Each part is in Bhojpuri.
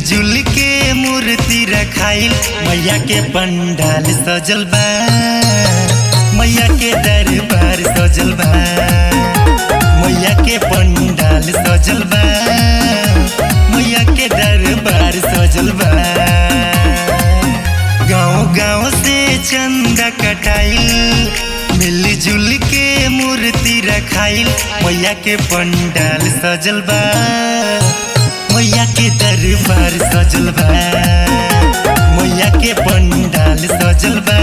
जुल के मूर्ति रखाइल, मैया के पंडाल सजल बा, मैया के दरबार सजल बा, मैया के पंडाल सजल बा, मैया के दरबार सजल बा। गाँव गाँव से चंदा कटाइल, मिलजुल के मूर्ति रखाइल, मैया के पंडाल सजल बा, मैया के दरबार सजल बा, मैया के पंडाल सजल बा,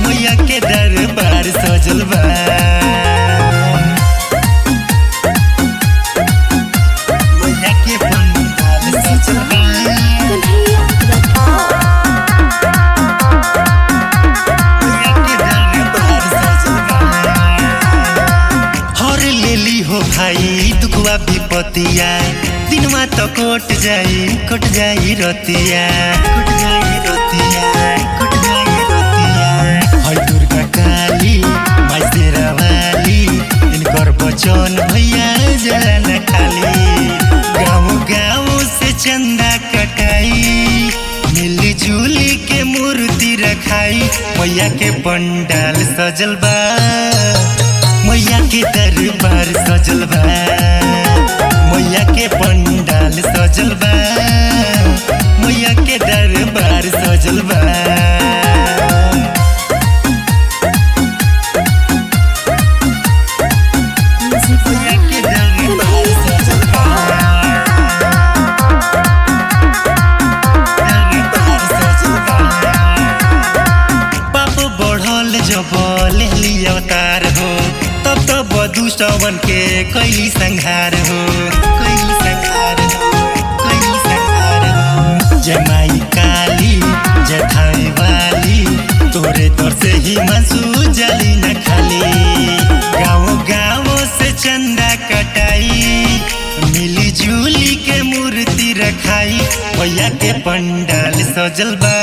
मैया के दरबार सजल बा। मैया के पंडाल सजल बा, भाई दुखवा विपतिया दिनमा तो कट जाई रतिया, कट जाई रतिया, कट जाई रतिया। हई दुर्गा काली माई शेरा वाली, इनकर बचन भैया जला न खाली। गाँव गाँव से चंदा कटाई, मिली जुली के मूर्ति रखाई, मैया के पंडाल सजल बा, मैया के दरबार सजल बा, मैया के पंडाल सजल बा, मैया के दरबार सजल बा। मैया के दरबार सजल बा, दरबार सजल बा। पाप बढ़ल जब लेली अवतार हो, तब तो दुष्टवन के कैली संहार हो, कैली संहार हो, कैली संहार हो। जय माई काली जय थाई वाली, तोरे तोर से ही मांसू जली न खाली। गाँव गाँव से चंदा कटाई, मिली जुली के मूर्ति रखाई, मैया के पंडाल सजल बा,